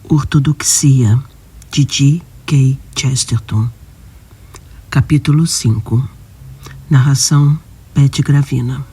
Ortodoxia, de G. K. Chesterton. Capítulo 5. Narração Beth Gravina.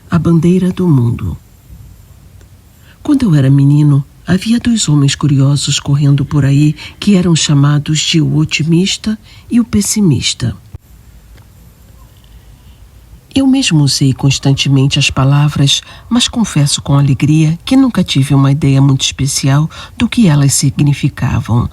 A bandeira do mundo. Quando eu era menino, havia 2 homens curiosos correndo por aí que eram chamados de o otimista e o pessimista. Eu mesmo usei constantemente as palavras, mas confesso com alegria que nunca tive uma ideia muito especial do que elas significavam.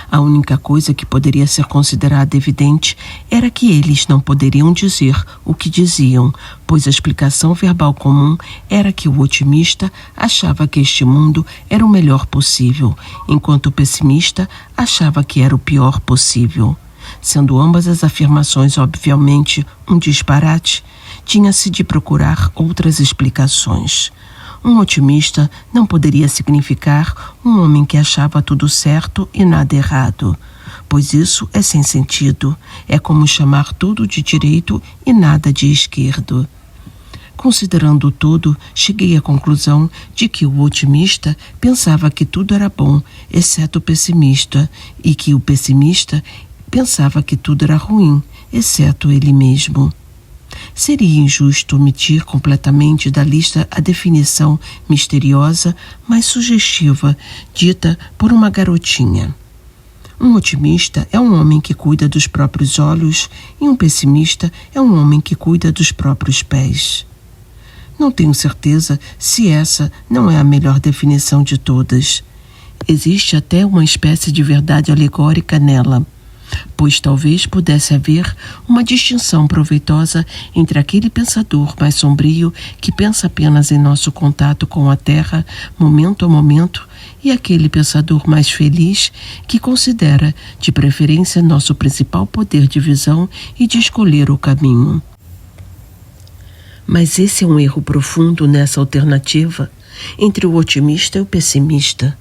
A única coisa que poderia ser considerada evidente era que eles não poderiam dizer o que diziam, pois a explicação verbal comum era que o otimista achava que este mundo era o melhor possível, enquanto o pessimista achava que era o pior possível. Sendo ambas as afirmações obviamente um disparate, tinha-se de procurar outras explicações. Um otimista não poderia significar um homem que achava tudo certo e nada errado, pois isso é sem sentido. É como chamar tudo de direito e nada de esquerdo. Considerando tudo, cheguei à conclusão de que o otimista pensava que tudo era bom, exceto o pessimista, e que o pessimista pensava que tudo era ruim, exceto ele mesmo. Seria injusto omitir completamente da lista a definição misteriosa, mas sugestiva, dita por uma garotinha. Um otimista é um homem que cuida dos próprios olhos e um pessimista é um homem que cuida dos próprios pés. Não tenho certeza se essa não é a melhor definição de todas. Existe até uma espécie de verdade alegórica nela, pois talvez pudesse haver uma distinção proveitosa entre aquele pensador mais sombrio que pensa apenas em nosso contato com a terra, momento a momento, e aquele pensador mais feliz que considera, de preferência, nosso principal poder de visão e de escolher o caminho. Mas esse é um erro profundo nessa alternativa entre o otimista e o pessimista.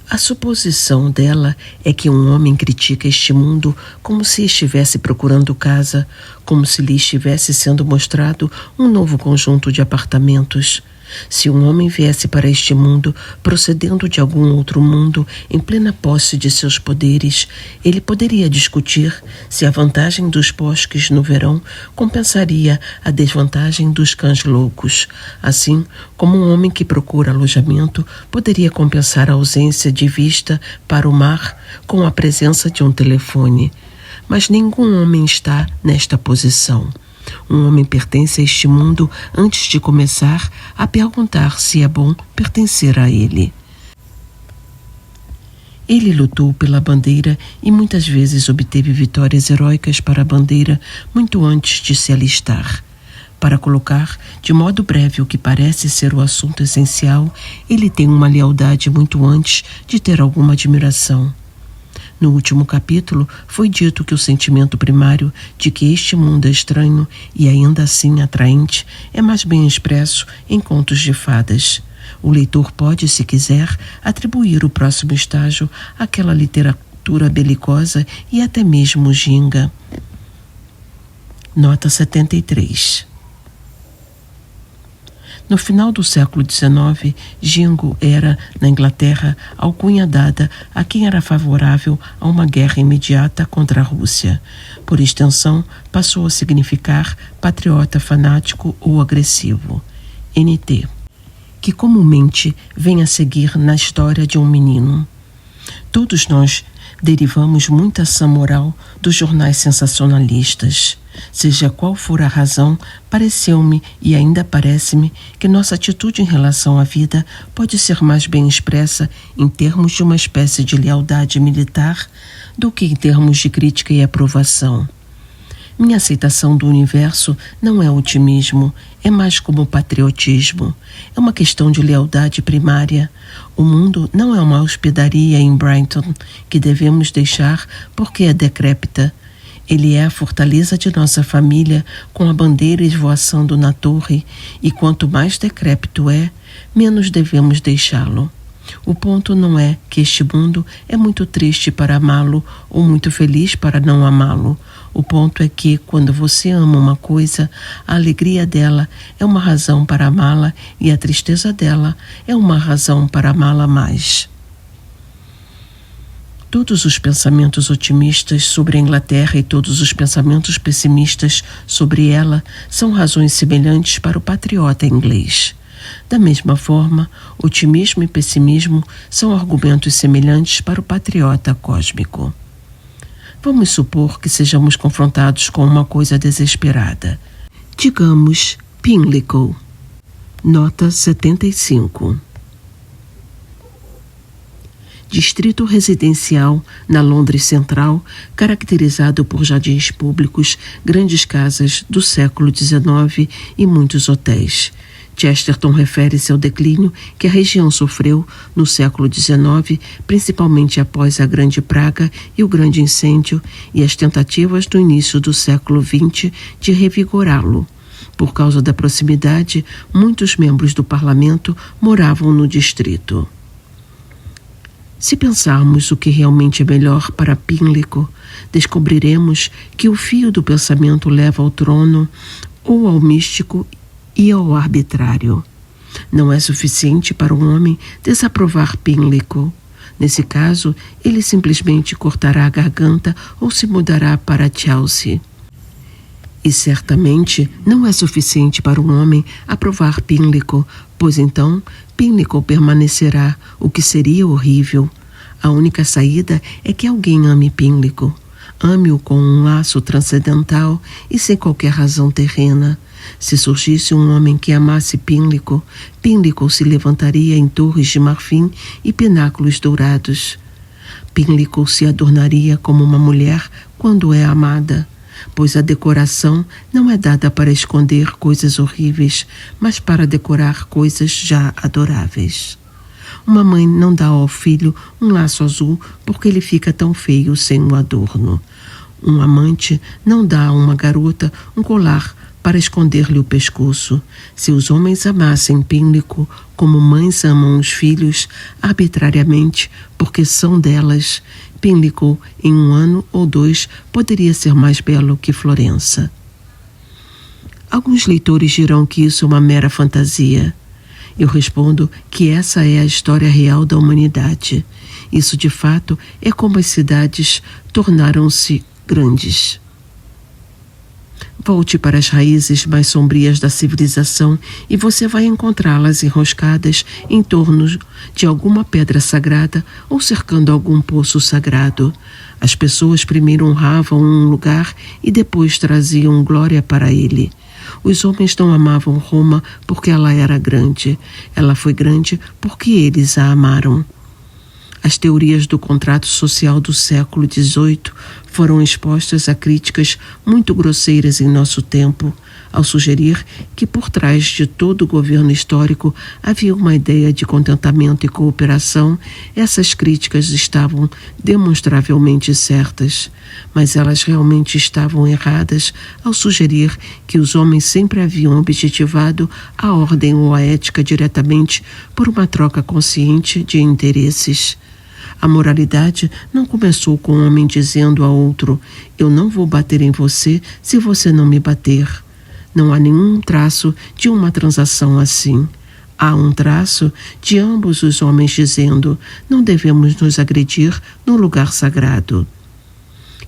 A suposição dela é que um homem critica este mundo como se estivesse procurando casa, como se lhe estivesse sendo mostrado um novo conjunto de apartamentos. Se um homem viesse para este mundo procedendo de algum outro mundo em plena posse de seus poderes, ele poderia discutir se a vantagem dos bosques no verão compensaria a desvantagem dos cães loucos, assim como um homem que procura alojamento poderia compensar a ausência de vista para o mar com a presença de um telefone. Mas nenhum homem está nesta posição. Um homem pertence a este mundo antes de começar a perguntar se é bom pertencer a ele. Ele lutou pela bandeira e muitas vezes obteve vitórias heróicas para a bandeira muito antes de se alistar. Para colocar de modo breve o que parece ser o assunto essencial, ele tem uma lealdade muito antes de ter alguma admiração. No último capítulo, foi dito que o sentimento primário de que este mundo é estranho e ainda assim atraente é mais bem expresso em contos de fadas. O leitor pode, se quiser, atribuir o próximo estágio àquela literatura belicosa e até mesmo ginga. Nota 73. No final do século XIX, gingo era, na Inglaterra, alcunha dada a quem era favorável a uma guerra imediata contra a Rússia. Por extensão, passou a significar patriota fanático ou agressivo. NT. Que comumente vem a seguir na história de um menino. Todos nós derivamos muita ação moral dos jornais sensacionalistas. Seja qual for a razão, pareceu-me e ainda parece-me que nossa atitude em relação à vida pode ser mais bem expressa em termos de uma espécie de lealdade militar do que em termos de crítica e aprovação. Minha aceitação do universo não é otimismo, é mais como patriotismo. É uma questão de lealdade primária. O mundo não é uma hospedaria em Brighton que devemos deixar porque é decrépita. Ele é a fortaleza de nossa família, com a bandeira esvoaçando na torre, e quanto mais decrépito é, menos devemos deixá-lo. O ponto não é que este mundo é muito triste para amá-lo ou muito feliz para não amá-lo. O ponto é que, quando você ama uma coisa, a alegria dela é uma razão para amá-la e a tristeza dela é uma razão para amá-la mais. Todos os pensamentos otimistas sobre a Inglaterra e todos os pensamentos pessimistas sobre ela são razões semelhantes para o patriota inglês. Da mesma forma, otimismo e pessimismo são argumentos semelhantes para o patriota cósmico. Vamos supor que sejamos confrontados com uma coisa desesperada. Digamos, Pimlico. Nota 75. Distrito residencial na Londres Central, caracterizado por jardins públicos, grandes casas do século XIX e muitos hotéis. Chesterton refere-se ao declínio que a região sofreu no século XIX, principalmente após a Grande Praga e o Grande Incêndio, e as tentativas do início do século XX de revigorá-lo. Por causa da proximidade, muitos membros do parlamento moravam no distrito. Se pensarmos o que realmente é melhor para Pimlico, descobriremos que o fio do pensamento leva ao trono ou ao místico e ao arbitrário. Não é suficiente para um homem desaprovar Pimlico. Nesse caso, ele simplesmente cortará a garganta ou se mudará para Chelsea. E certamente não é suficiente para um homem aprovar Pimlico, pois então Pimlico permanecerá, o que seria horrível. A única saída é que alguém ame Pimlico. Ame-o com um laço transcendental e sem qualquer razão terrena. Se surgisse um homem que amasse Pimlico, Pimlico se levantaria em torres de marfim e pináculos dourados. Pimlico se adornaria como uma mulher quando é amada, pois a decoração não é dada para esconder coisas horríveis, mas para decorar coisas já adoráveis. Uma mãe não dá ao filho um laço azul porque ele fica tão feio sem um adorno. Um amante não dá a uma garota um colar para esconder-lhe o pescoço. Se os homens amassem Pimlico como mães amam os filhos, arbitrariamente, porque são delas, Pimlico, em 1 ano ou 2, poderia ser mais belo que Florença. Alguns leitores dirão que isso é uma mera fantasia. Eu respondo que essa é a história real da humanidade. Isso, de fato, é como as cidades tornaram-se grandes. Volte para as raízes mais sombrias da civilização e você vai encontrá-las enroscadas em torno de alguma pedra sagrada ou cercando algum poço sagrado. As pessoas primeiro honravam um lugar e depois traziam glória para ele. Os homens não amavam Roma porque ela era grande. Ela foi grande porque eles a amaram. As teorias do contrato social do século XVIII foram expostas a críticas muito grosseiras em nosso tempo, ao sugerir que por trás de todo o governo histórico havia uma ideia de contentamento e cooperação. Essas críticas estavam demonstravelmente certas, mas elas realmente estavam erradas ao sugerir que os homens sempre haviam objetivado a ordem ou a ética diretamente por uma troca consciente de interesses. A moralidade não começou com um homem dizendo a outro: eu não vou bater em você se você não me bater. Não há nenhum traço de uma transação assim. Há um traço de ambos os homens dizendo: não devemos nos agredir no lugar sagrado.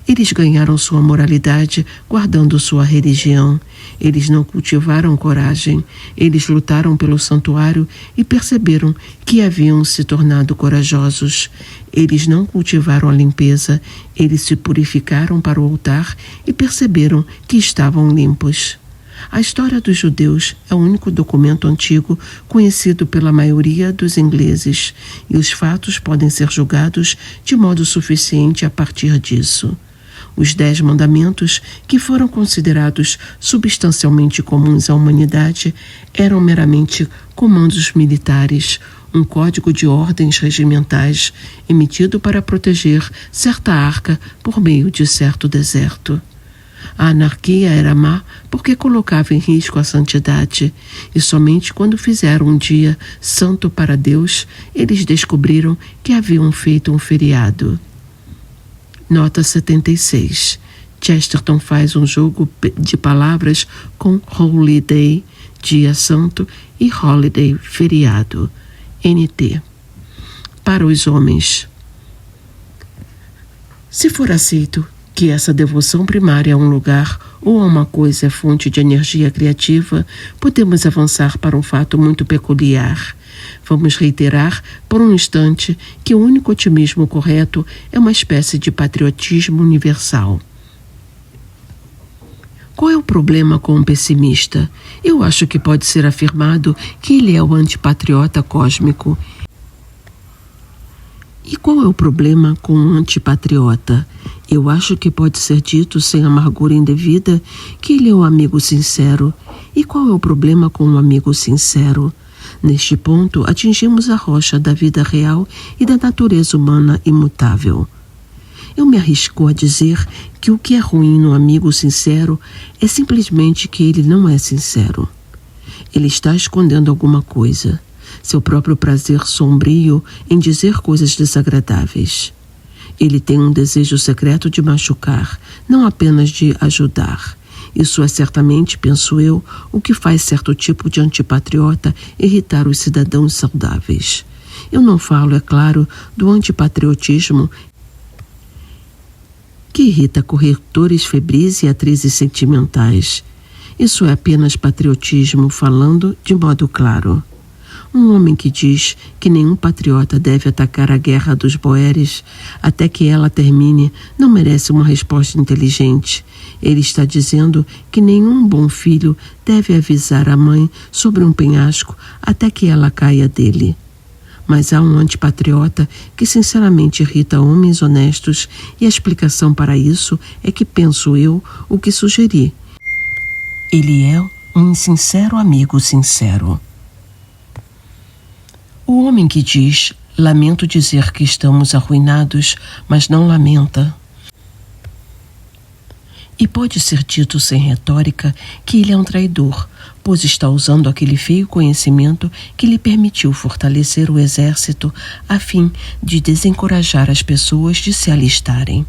Eles ganharam sua moralidade guardando sua religião. Eles não cultivaram coragem. Eles lutaram pelo santuário e perceberam que haviam se tornado corajosos. Eles não cultivaram a limpeza. Eles se purificaram para o altar e perceberam que estavam limpos. A história dos judeus é o único documento antigo conhecido pela maioria dos ingleses, e os fatos podem ser julgados de modo suficiente a partir disso. Os 10 mandamentos, que foram considerados substancialmente comuns à humanidade, eram meramente comandos militares, um código de ordens regimentais emitido para proteger certa arca por meio de certo deserto. A anarquia era má porque colocava em risco a santidade, e somente quando fizeram um dia santo para Deus, eles descobriram que haviam feito um feriado. Nota 76. Chesterton faz um jogo de palavras com Holy Day, dia santo, e Holiday, feriado. NT. Para os homens. Se for aceito que essa devoção primária a um lugar ou a uma coisa é fonte de energia criativa, podemos avançar para um fato muito peculiar. Vamos reiterar por um instante que o único otimismo correto é uma espécie de patriotismo universal. Qual é o problema com um pessimista? Eu acho que pode ser afirmado que ele é o antipatriota cósmico. E qual é o problema com um antipatriota? Eu acho que pode ser dito sem amargura indevida que ele é o amigo sincero. E qual é o problema com um amigo sincero? Neste ponto, atingimos a rocha da vida real e da natureza humana imutável. Eu me arrisco a dizer que o que é ruim no amigo sincero é simplesmente que ele não é sincero. Ele está escondendo alguma coisa, seu próprio prazer sombrio em dizer coisas desagradáveis. Ele tem um desejo secreto de machucar, não apenas de ajudar. Isso é certamente, penso eu, o que faz certo tipo de antipatriota irritar os cidadãos saudáveis. Eu não falo, é claro, do antipatriotismo que irrita corretores febris e atrizes sentimentais. Isso é apenas patriotismo falando de modo claro. Um homem que diz que nenhum patriota deve atacar a guerra dos boeres até que ela termine não merece uma resposta inteligente. Ele está dizendo que nenhum bom filho deve avisar a mãe sobre um penhasco até que ela caia dele. Mas há um antipatriota que sinceramente irrita homens honestos e a explicação para isso é que penso eu o que sugeri. Ele é um sincero amigo sincero. O homem que diz, lamento dizer que estamos arruinados, mas não lamenta. E pode ser dito sem retórica que ele é um traidor, pois está usando aquele feio conhecimento que lhe permitiu fortalecer o exército a fim de desencorajar as pessoas de se alistarem.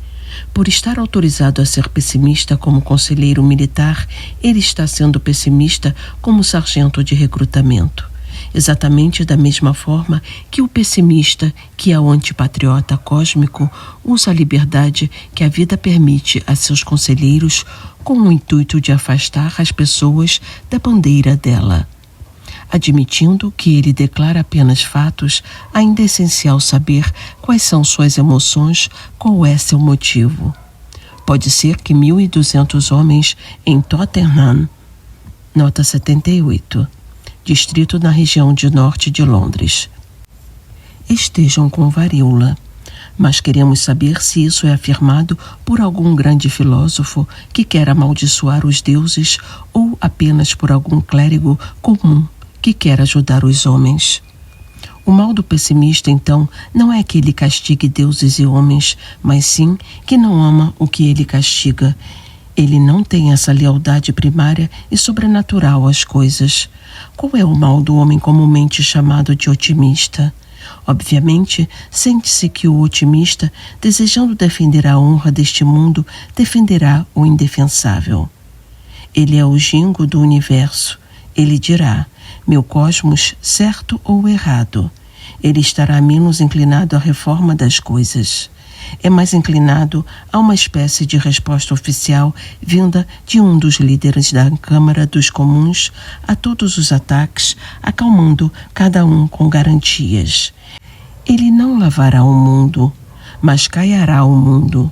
Por estar autorizado a ser pessimista como conselheiro militar, ele está sendo pessimista como sargento de recrutamento. Exatamente da mesma forma que o pessimista, que é o antipatriota cósmico, usa a liberdade que a vida permite a seus conselheiros com o intuito de afastar as pessoas da bandeira dela. Admitindo que ele declara apenas fatos, ainda é essencial saber quais são suas emoções, qual é seu motivo. Pode ser que 1.200 homens em Tottenham, nota 78, distrito na região de norte de Londres, estejam com varíola. Mas queremos saber se isso é afirmado por algum grande filósofo que quer amaldiçoar os deuses ou apenas por algum clérigo comum que quer ajudar os homens. O mal do pessimista, então, não é que ele castigue deuses e homens, mas sim que não ama o que ele castiga. Ele não tem essa lealdade primária e sobrenatural às coisas. Qual é o mal do homem comumente chamado de otimista? Obviamente, sente-se que o otimista, desejando defender a honra deste mundo, defenderá o indefensável. Ele é o gingo do universo. Ele dirá, meu cosmos, certo ou errado. Ele estará menos inclinado à reforma das coisas. É mais inclinado a uma espécie de resposta oficial vinda de um dos líderes da Câmara dos Comuns a todos os ataques, acalmando cada um com garantias. Ele não lavará o mundo, mas caiará o mundo.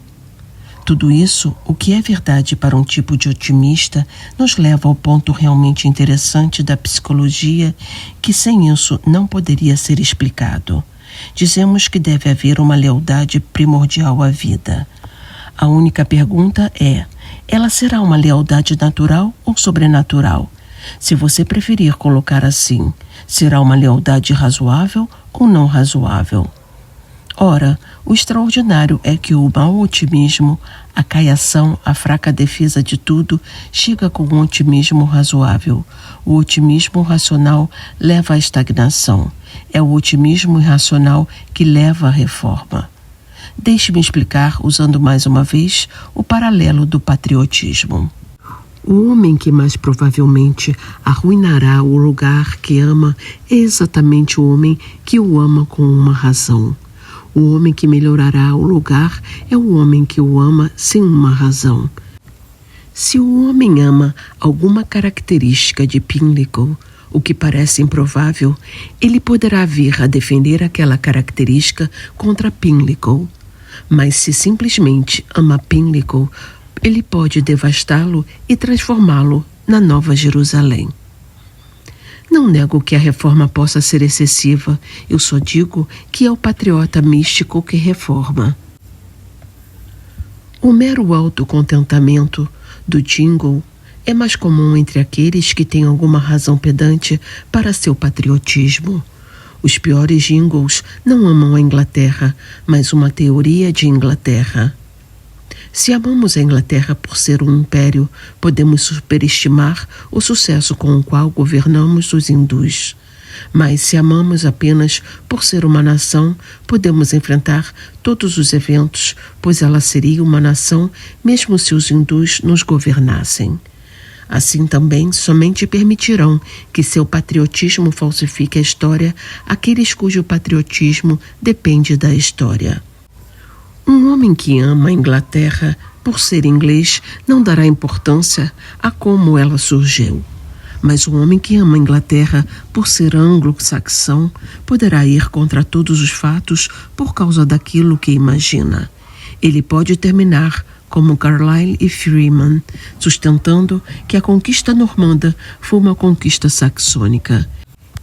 Tudo isso, o que é verdade para um tipo de otimista, nos leva ao ponto realmente interessante da psicologia, que sem isso não poderia ser explicado. Dizemos que deve haver uma lealdade primordial à vida. A única pergunta é, ela será uma lealdade natural ou sobrenatural? Se você preferir colocar assim, será uma lealdade razoável ou não razoável? Ora, o extraordinário é que o mau otimismo, a caiação, a fraca defesa de tudo, chega com um otimismo razoável. O otimismo racional leva à estagnação. É o otimismo irracional que leva à reforma. Deixe-me explicar, usando mais uma vez, o paralelo do patriotismo. O homem que mais provavelmente arruinará o lugar que ama é exatamente o homem que o ama com uma razão. O homem que melhorará o lugar é o homem que o ama sem uma razão. Se o homem ama alguma característica de Pimlico, o que parece improvável, ele poderá vir a defender aquela característica contra Pimlico. Mas se simplesmente ama Pimlico, ele pode devastá-lo e transformá-lo na Nova Jerusalém. Não nego que a reforma possa ser excessiva, eu só digo que é o patriota místico que reforma. O mero autocontentamento do jingle é mais comum entre aqueles que têm alguma razão pedante para seu patriotismo. Os piores jingles não amam a Inglaterra, mas uma teoria de Inglaterra. Se amamos a Inglaterra por ser um império, podemos superestimar o sucesso com o qual governamos os hindus. Mas se amamos apenas por ser uma nação, podemos enfrentar todos os eventos, pois ela seria uma nação mesmo se os hindus nos governassem. Assim também somente permitirão que seu patriotismo falsifique a história aqueles cujo patriotismo depende da história. Um homem que ama a Inglaterra por ser inglês não dará importância a como ela surgiu. Mas um homem que ama a Inglaterra por ser anglo-saxão poderá ir contra todos os fatos por causa daquilo que imagina. Ele pode terminar como Carlyle e Freeman, sustentando que a conquista normanda foi uma conquista saxônica.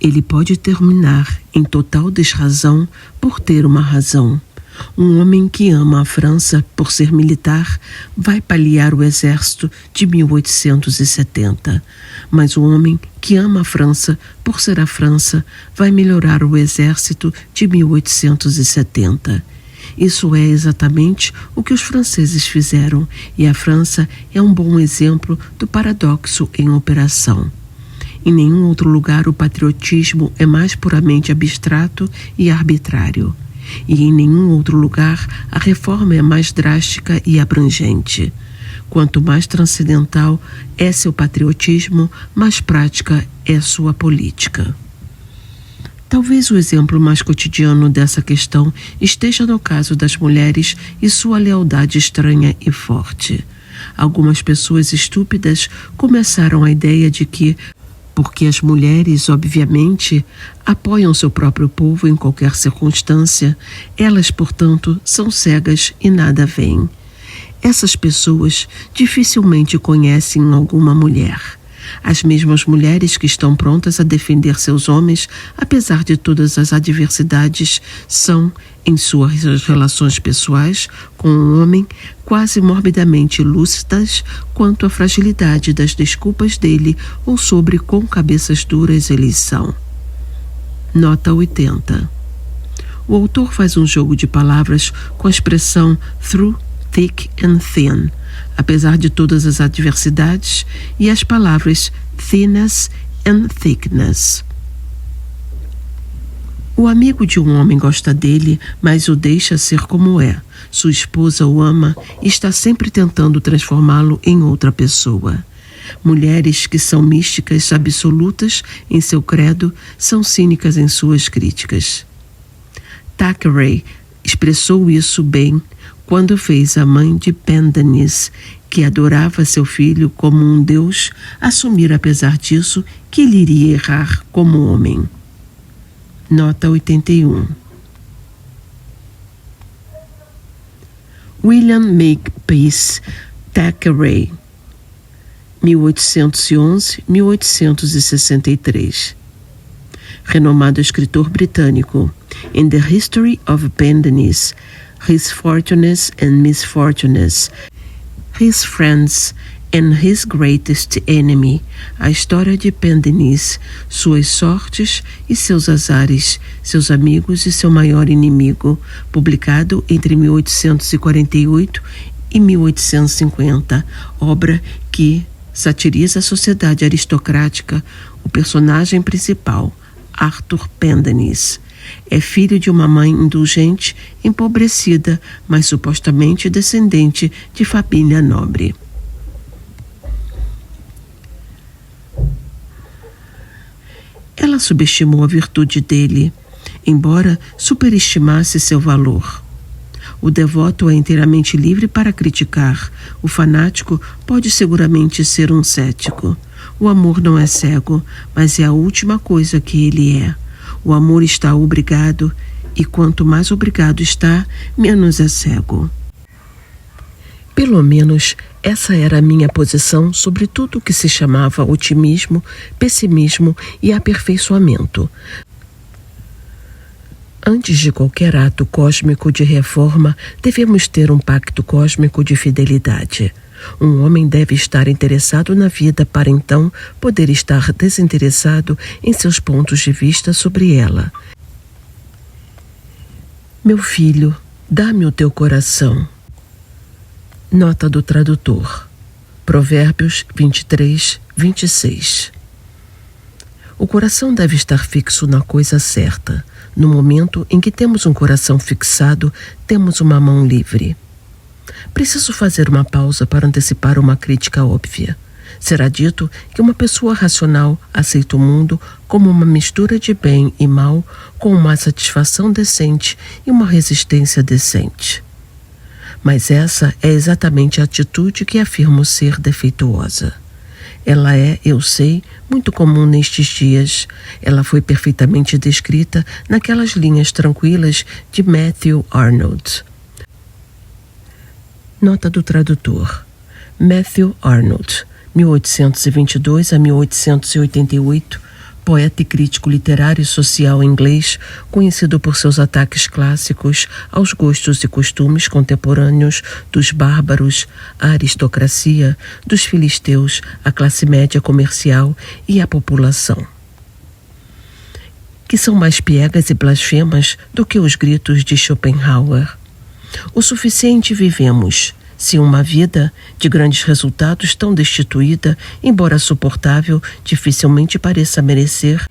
Ele pode terminar em total desrazão por ter uma razão. Um homem que ama a França por ser militar vai paliar o exército de 1870. Mas um homem que ama a França por ser a França vai melhorar o exército de 1870. Isso é exatamente o que os franceses fizeram, e a França é um bom exemplo do paradoxo em operação. Em nenhum outro lugar o patriotismo é mais puramente abstrato e arbitrário. E em nenhum outro lugar a reforma é mais drástica e abrangente. Quanto mais transcendental é seu patriotismo, mais prática é sua política. Talvez o exemplo mais cotidiano dessa questão esteja no caso das mulheres e sua lealdade estranha e forte. Algumas pessoas estúpidas começaram a ideia de que, porque as mulheres, obviamente, apoiam seu próprio povo em qualquer circunstância, elas, portanto, são cegas e nada veem. Essas pessoas dificilmente conhecem alguma mulher. As mesmas mulheres que estão prontas a defender seus homens, apesar de todas as adversidades, são, em suas relações pessoais com um homem, quase morbidamente lúcidas quanto à fragilidade das desculpas dele ou sobre quão cabeças duras eles são. Nota 80. O autor faz um jogo de palavras com a expressão through, thick and thin, apesar de todas as adversidades, e as palavras thinness and thickness. O amigo de um homem gosta dele, mas o deixa ser como é. Sua esposa o ama e está sempre tentando transformá-lo em outra pessoa. Mulheres que são místicas absolutas em seu credo são cínicas em suas críticas. Thackeray expressou isso bem quando fez a mãe de Pendennis, que adorava seu filho como um deus, assumir apesar disso que ele iria errar como homem. Nota 81. William Makepeace Thackeray, 1811-1863. Renomado escritor britânico. In the History of Pendennis, His Fortunes and Misfortunes, His Friends and His Greatest Enemy, a história de Pendennis, suas sortes e seus azares, seus amigos e seu maior inimigo, publicado entre 1848 e 1850, obra que satiriza a sociedade aristocrática. O personagem principal, Arthur Pendennis, é filho de uma mãe indulgente, empobrecida, mas supostamente descendente de família nobre. Ela subestimou a virtude dele, embora superestimasse seu valor. O devoto é inteiramente livre para criticar. O fanático pode seguramente ser um cético. O amor não é cego, mas é a última coisa que ele é. O amor está obrigado, e quanto mais obrigado está, menos é cego. Pelo menos essa era a minha posição sobre tudo o que se chamava otimismo, pessimismo e aperfeiçoamento. Antes de qualquer ato cósmico de reforma, devemos ter um pacto cósmico de fidelidade. Um homem deve estar interessado na vida para então poder estar desinteressado em seus pontos de vista sobre ela. Meu filho, dá-me o teu coração. Nota do tradutor. Provérbios 23, 26. O coração deve estar fixo na coisa certa. No momento em que temos um coração fixado, temos uma mão livre. Preciso fazer uma pausa para antecipar uma crítica óbvia. Será dito que uma pessoa racional aceita o mundo como uma mistura de bem e mal, com uma satisfação decente e uma resistência decente. Mas essa é exatamente a atitude que afirmo ser defeituosa. Ela é, eu sei, muito comum nestes dias. Ela foi perfeitamente descrita naquelas linhas tranquilas de Matthew Arnold. Nota do tradutor. Matthew Arnold, 1822 a 1888, poeta e crítico literário e social inglês, conhecido por seus ataques clássicos aos gostos e costumes contemporâneos dos bárbaros, à aristocracia, dos filisteus, à classe média comercial e à população, que são mais piegas e blasfemas do que os gritos de Schopenhauer. O suficiente vivemos. Se uma vida de grandes resultados tão destituída, embora suportável, dificilmente pareça merecer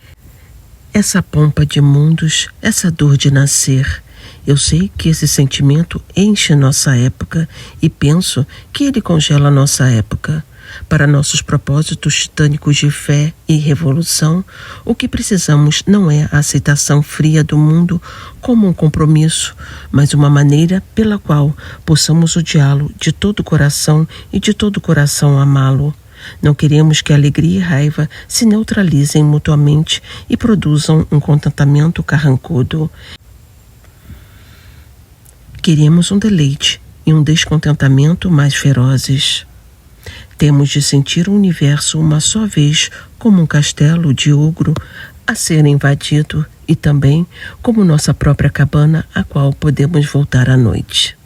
essa pompa de mundos, essa dor de nascer. Eu sei que esse sentimento enche nossa época e penso que ele congela nossa época. Para nossos propósitos titânicos de fé e revolução, o que precisamos não é a aceitação fria do mundo como um compromisso, mas uma maneira pela qual possamos odiá-lo de todo o coração e de todo o coração amá-lo. Não queremos que alegria e raiva se neutralizem mutuamente e produzam um contentamento carrancudo. Queremos um deleite e um descontentamento mais ferozes. Temos de sentir o universo uma só vez como um castelo de ogro a ser invadido e também como nossa própria cabana a qual podemos voltar à noite.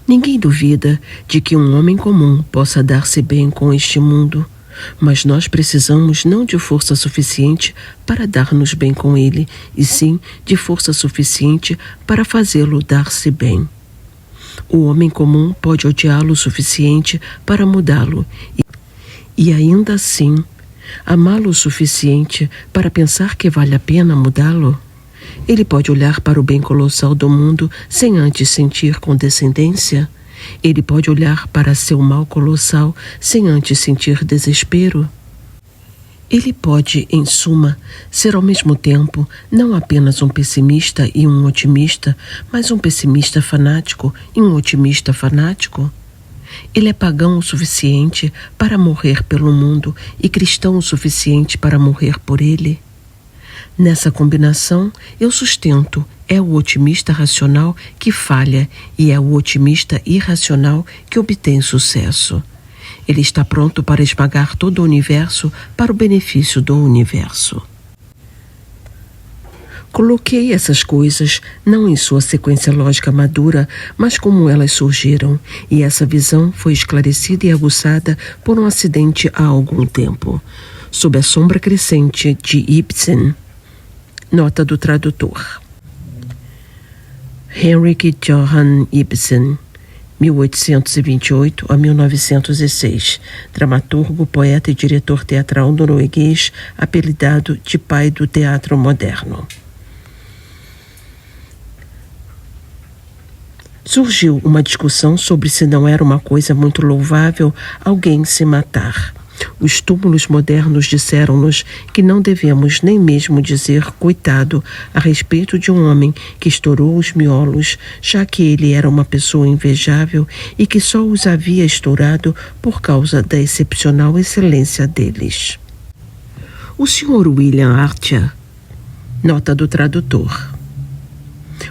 Ninguém duvida de que um homem comum possa dar-se bem com este mundo, mas nós precisamos não de força suficiente para dar-nos bem com ele, e sim de força suficiente para fazê-lo dar-se bem. O homem comum pode odiá-lo o suficiente para mudá-lo e ainda assim amá-lo o suficiente para pensar que vale a pena mudá-lo. Ele pode olhar para o bem colossal do mundo sem antes sentir condescendência. Ele pode olhar para seu mal colossal sem antes sentir desespero. Ele pode, em suma, ser ao mesmo tempo não apenas um pessimista e um otimista, mas um pessimista fanático e um otimista fanático. Ele é pagão o suficiente para morrer pelo mundo e cristão o suficiente para morrer por ele. Nessa combinação, eu sustento, é o otimista racional que falha e é o otimista irracional que obtém sucesso. Ele está pronto para esmagar todo o universo para o benefício do universo. Coloquei essas coisas não em sua sequência lógica madura, mas como elas surgiram, e essa visão foi esclarecida e aguçada por um acidente há algum tempo. Sob a sombra crescente de Ibsen. Nota do tradutor. Henrik Johan Ibsen, 1828 a 1906, dramaturgo, poeta e diretor teatral norueguês, apelidado de pai do teatro moderno. Surgiu uma discussão sobre se não era uma coisa muito louvável alguém se matar. Os túmulos modernos disseram-nos que não devemos nem mesmo dizer coitado a respeito de um homem que estourou os miolos, já que ele era uma pessoa invejável e que só os havia estourado por causa da excepcional excelência deles. O Sr. William Archer. Nota do tradutor.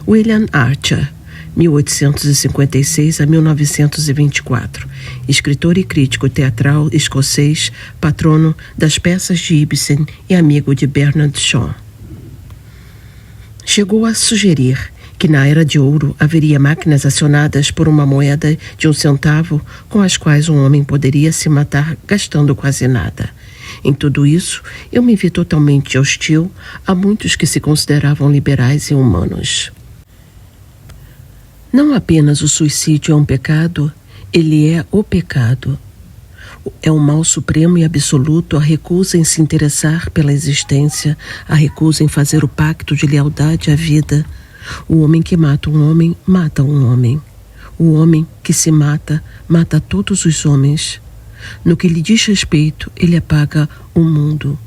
William Archer, 1856 a 1924, escritor e crítico teatral escocês, patrono das peças de Ibsen e amigo de Bernard Shaw. Chegou a sugerir que na Era de Ouro haveria máquinas acionadas por uma moeda de 1 centavo com as quais um homem poderia se matar gastando quase nada. Em tudo isso, eu me vi totalmente hostil a muitos que se consideravam liberais e humanos. Não apenas o suicídio é um pecado, ele é o pecado. É um mal supremo e absoluto a recusa em se interessar pela existência, a recusa em fazer o pacto de lealdade à vida. O homem que mata um homem, mata um homem. O homem que se mata, mata todos os homens. No que lhe diz respeito, ele apaga o mundo.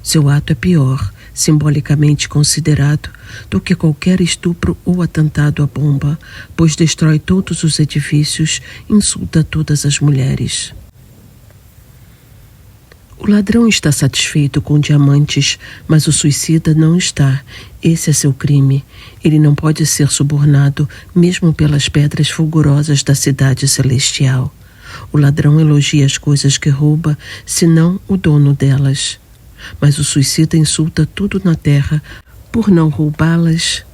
Seu ato é pior, simbolicamente considerado, do que qualquer estupro ou atentado à bomba, pois destrói todos os edifícios, insulta todas as mulheres. O ladrão está satisfeito com diamantes, mas o suicida não está. Esse é seu crime. Ele não pode ser subornado, mesmo pelas pedras fulgurosas da cidade celestial. O ladrão elogia as coisas que rouba, senão o dono delas. Mas o suicida insulta tudo na terra por não roubá-las.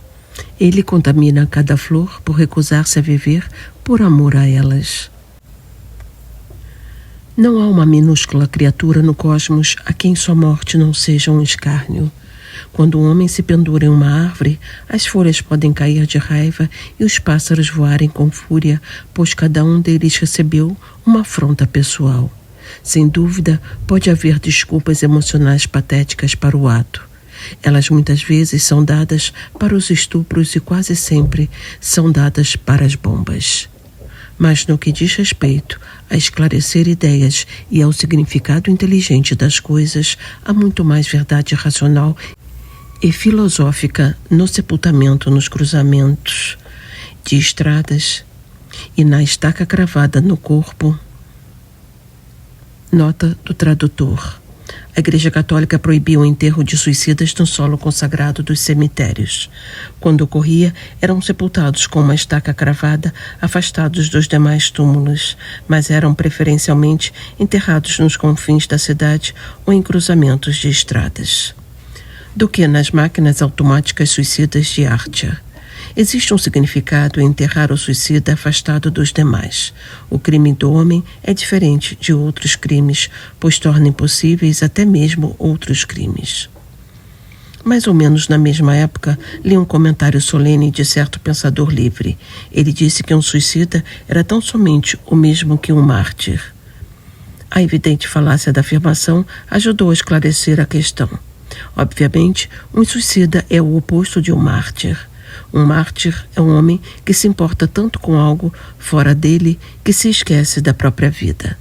Ele contamina cada flor por recusar-se a viver por amor a elas. Não há uma minúscula criatura no cosmos a quem sua morte não seja um escárnio. Quando um homem se pendura em uma árvore, as folhas podem cair de raiva e os pássaros voarem com fúria, pois cada um deles recebeu uma afronta pessoal. Sem dúvida, pode haver desculpas emocionais patéticas para o ato. Elas muitas vezes são dadas para os estupros e quase sempre são dadas para as bombas. Mas no que diz respeito a esclarecer ideias e ao significado inteligente das coisas, há muito mais verdade racional e filosófica no sepultamento nos cruzamentos de estradas e na estaca cravada no corpo. Nota do tradutor. A Igreja Católica proibiu o enterro de suicidas no solo consagrado dos cemitérios. Quando ocorria, eram sepultados com uma estaca cravada, afastados dos demais túmulos, mas eram preferencialmente enterrados nos confins da cidade ou em cruzamentos de estradas, do que nas máquinas automáticas suicidas de Archer. Existe um significado em enterrar o suicida afastado dos demais. O crime do homem é diferente de outros crimes, pois torna impossíveis até mesmo outros crimes. Mais ou menos na mesma época, li um comentário solene de certo pensador livre. Ele disse que um suicida era tão somente o mesmo que um mártir. A evidente falácia da afirmação ajudou a esclarecer a questão. Obviamente, um suicida é o oposto de um mártir. Um mártir é um homem que se importa tanto com algo fora dele que se esquece da própria vida.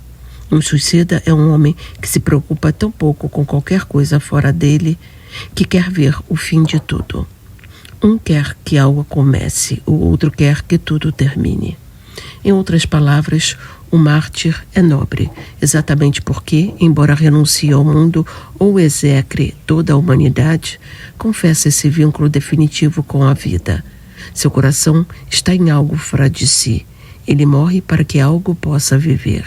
Um suicida é um homem que se preocupa tão pouco com qualquer coisa fora dele que quer ver o fim de tudo. Um quer que algo comece, o outro quer que tudo termine. Em outras palavras, o mártir é nobre, exatamente porque, embora renuncie ao mundo ou execre toda a humanidade, confessa esse vínculo definitivo com a vida. Seu coração está em algo fora de si. Ele morre para que algo possa viver.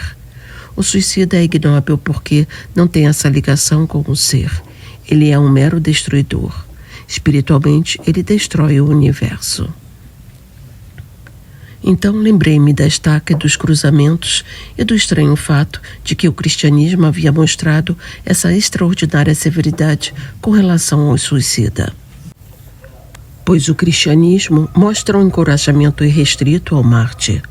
O suicida é ignóbil porque não tem essa ligação com o ser. Ele é um mero destruidor. Espiritualmente, ele destrói o universo. Então lembrei-me da estaca e dos cruzamentos e do estranho fato de que o cristianismo havia mostrado essa extraordinária severidade com relação ao suicida. Pois o cristianismo mostra um encorajamento irrestrito ao mártir.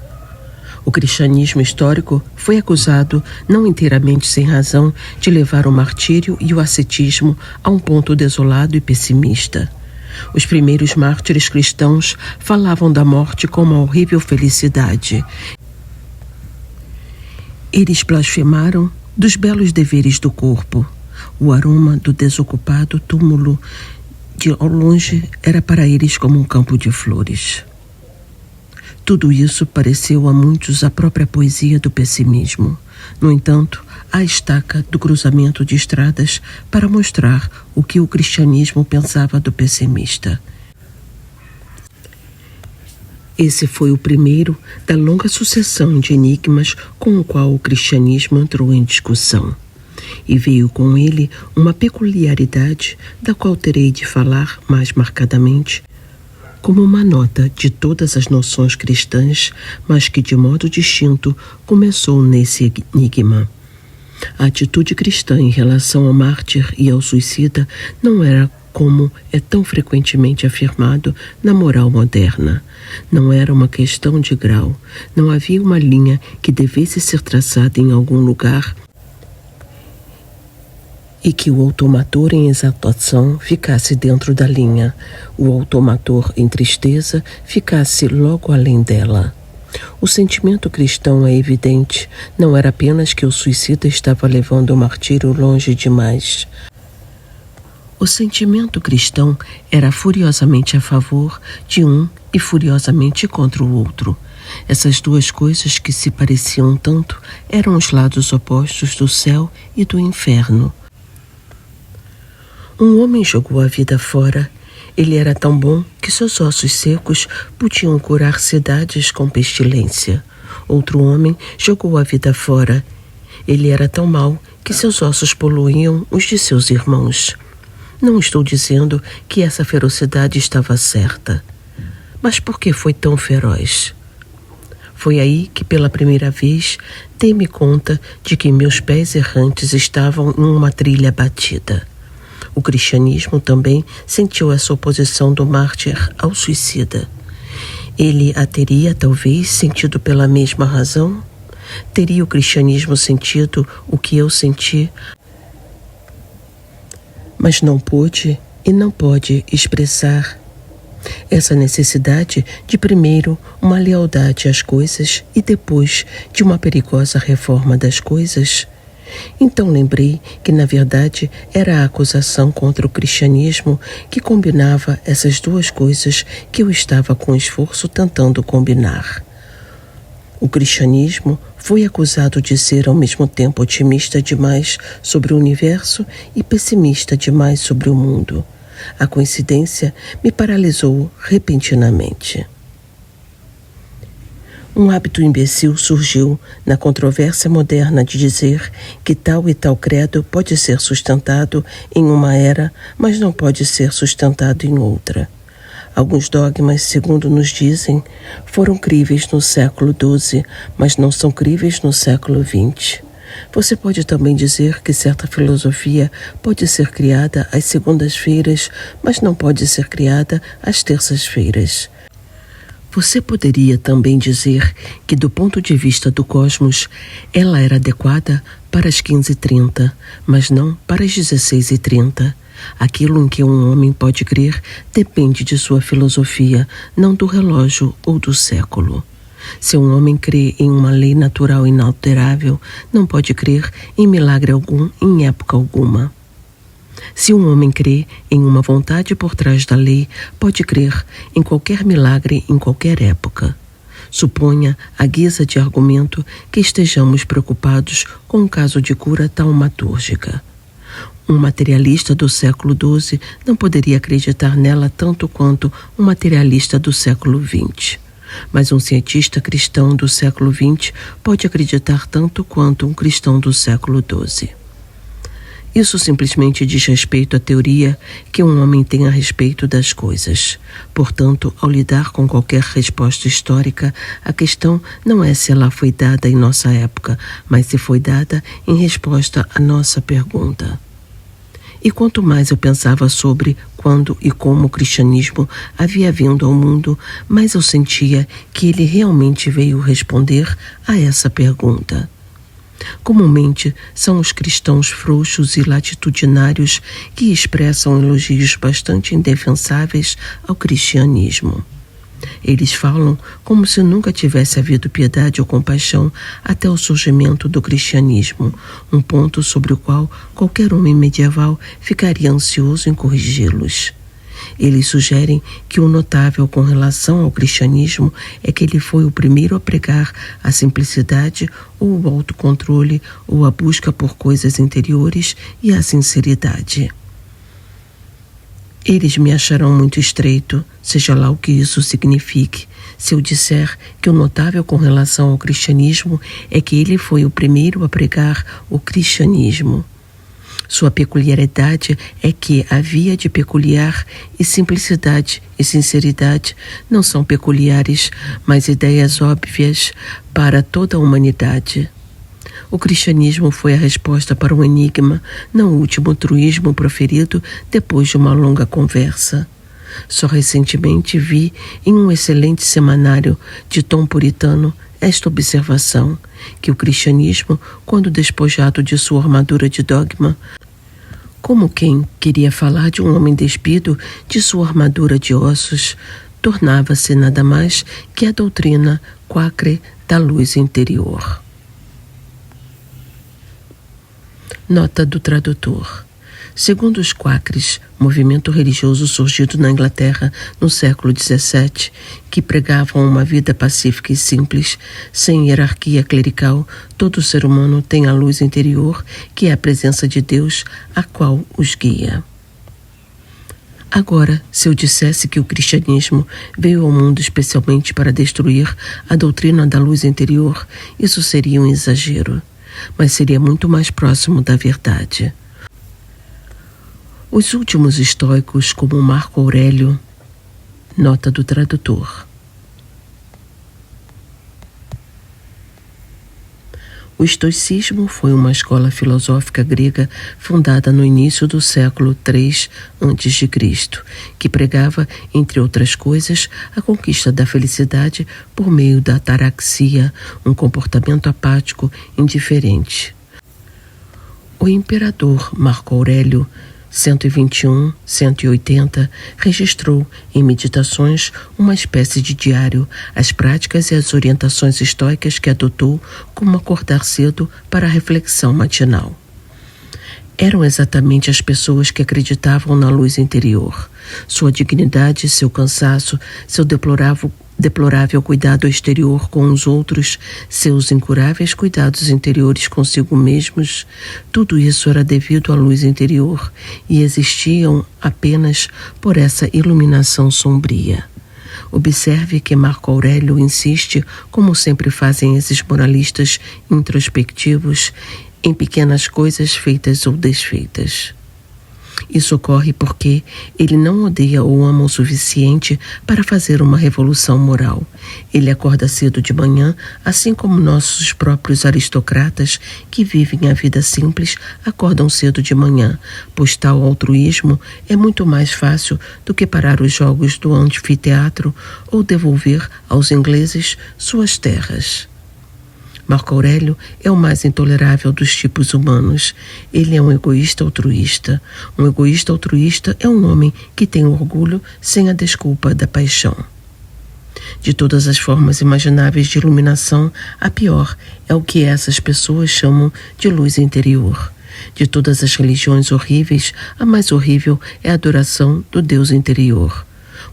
O cristianismo histórico foi acusado, não inteiramente sem razão, de levar o martírio e o ascetismo a um ponto desolado e pessimista. Os primeiros mártires cristãos falavam da morte como uma horrível felicidade. Eles blasfemaram dos belos deveres do corpo. O aroma do desocupado túmulo de ao longe era para eles como um campo de flores. Tudo isso pareceu a muitos a própria poesia do pessimismo. No entanto, há a estaca do cruzamento de estradas para mostrar o que o cristianismo pensava do pessimista. Esse foi o primeiro da longa sucessão de enigmas com o qual o cristianismo entrou em discussão. E veio com ele uma peculiaridade da qual terei de falar mais marcadamente, como uma nota de todas as noções cristãs, mas que de modo distinto começou nesse enigma. A atitude cristã em relação ao mártir e ao suicida não era como é tão frequentemente afirmado na moral moderna. Não era uma questão de grau, não havia uma linha que devesse ser traçada em algum lugar e que o automator em exaltação ficasse dentro da linha, o automator em tristeza ficasse logo além dela. O sentimento cristão é evidente, não era apenas que o suicida estava levando o martírio longe demais. O sentimento cristão era furiosamente a favor de um e furiosamente contra o outro. Essas duas coisas que se pareciam tanto eram os lados opostos do céu e do inferno. Um homem jogou a vida fora. Ele era tão bom que seus ossos secos podiam curar cidades com pestilência. Outro homem jogou a vida fora. Ele era tão mau que seus ossos poluíam os de seus irmãos. Não estou dizendo que essa ferocidade estava certa. Mas por que foi tão feroz? Foi aí que pela primeira vez dei-me conta de que meus pés errantes estavam em uma trilha batida. O cristianismo também sentiu essa oposição do mártir ao suicida. Ele a teria, talvez, sentido pela mesma razão? Teria o cristianismo sentido o que eu senti, mas não pôde e não pode expressar essa necessidade de primeiro uma lealdade às coisas e depois de uma perigosa reforma das coisas? Então lembrei que, na verdade, era a acusação contra o cristianismo que combinava essas duas coisas que eu estava com esforço tentando combinar. O cristianismo foi acusado de ser ao mesmo tempo otimista demais sobre o universo e pessimista demais sobre o mundo. A coincidência me paralisou repentinamente. Um hábito imbecil surgiu na controvérsia moderna de dizer que tal e tal credo pode ser sustentado em uma era, mas não pode ser sustentado em outra. Alguns dogmas, segundo nos dizem, foram críveis no século XII, mas não são críveis no século XX. Você pode também dizer que certa filosofia pode ser criada às segundas-feiras, mas não pode ser criada às terças-feiras. Você poderia também dizer que, do ponto de vista do cosmos, ela era adequada para as 15h30, mas não para as 16h30. Aquilo em que um homem pode crer depende de sua filosofia, não do relógio ou do século. Se um homem crê em uma lei natural inalterável, não pode crer em milagre algum em época alguma. Se um homem crê em uma vontade por trás da lei, pode crer em qualquer milagre em qualquer época. Suponha, à guisa de argumento, que estejamos preocupados com um caso de cura taumatúrgica. Um materialista do século XII não poderia acreditar nela tanto quanto um materialista do século XX. Mas um cientista cristão do século XX pode acreditar tanto quanto um cristão do século XII. Isso simplesmente diz respeito à teoria que um homem tem a respeito das coisas. Portanto, ao lidar com qualquer resposta histórica, a questão não é se ela foi dada em nossa época, mas se foi dada em resposta à nossa pergunta. E quanto mais eu pensava sobre quando e como o cristianismo havia vindo ao mundo, mais eu sentia que ele realmente veio responder a essa pergunta. Comumente, são os cristãos frouxos e latitudinários que expressam elogios bastante indefensáveis ao cristianismo. Eles falam como se nunca tivesse havido piedade ou compaixão até o surgimento do cristianismo, um ponto sobre o qual qualquer homem medieval ficaria ansioso em corrigi-los. Eles sugerem que o notável com relação ao cristianismo é que ele foi o primeiro a pregar a simplicidade ou o autocontrole ou a busca por coisas interiores e a sinceridade. Eles me acharão muito estreito, seja lá o que isso signifique, se eu disser que o notável com relação ao cristianismo é que ele foi o primeiro a pregar o cristianismo. Sua peculiaridade é que a via de peculiar e simplicidade e sinceridade não são peculiares, mas ideias óbvias para toda a humanidade. O cristianismo foi a resposta para um enigma, não o último truísmo proferido depois de uma longa conversa. Só recentemente vi em um excelente semanário de tom puritano esta observação, que o cristianismo, quando despojado de sua armadura de dogma, como quem queria falar de um homem despido de sua armadura de ossos, tornava-se nada mais que a doutrina quacre da luz interior. Nota do tradutor. Segundo os quakers, movimento religioso surgido na Inglaterra no século XVII, que pregavam uma vida pacífica e simples, sem hierarquia clerical, todo ser humano tem a luz interior, que é a presença de Deus, a qual os guia. Agora, se eu dissesse que o cristianismo veio ao mundo especialmente para destruir a doutrina da luz interior, isso seria um exagero, mas seria muito mais próximo da verdade. Os últimos estoicos, como Marco Aurélio, nota do tradutor. O estoicismo foi uma escola filosófica grega fundada no início do século III a.C., que pregava, entre outras coisas, a conquista da felicidade por meio da ataraxia, um comportamento apático indiferente. O imperador Marco Aurélio 121-180, registrou em Meditações uma espécie de diário, as práticas e as orientações estoicas que adotou como acordar cedo para a reflexão matinal. Eram exatamente as pessoas que acreditavam na luz interior. Sua dignidade, seu cansaço, seu deplorável cuidado exterior com os outros, seus incuráveis cuidados interiores consigo mesmos, tudo isso era devido à luz interior e existiam apenas por essa iluminação sombria. Observe que Marco Aurélio insiste, como sempre fazem esses moralistas introspectivos, em pequenas coisas feitas ou desfeitas. Isso ocorre porque ele não odeia ou ama o suficiente para fazer uma revolução moral. Ele acorda cedo de manhã, assim como nossos próprios aristocratas que vivem a vida simples acordam cedo de manhã, pois tal altruísmo é muito mais fácil do que parar os jogos do anfiteatro ou devolver aos ingleses suas terras. Marco Aurélio é o mais intolerável dos tipos humanos. Ele é um egoísta altruísta. Um egoísta altruísta é um homem que tem orgulho sem a desculpa da paixão. De todas as formas imagináveis de iluminação, a pior é o que essas pessoas chamam de luz interior. De todas as religiões horríveis, a mais horrível é a adoração do Deus interior.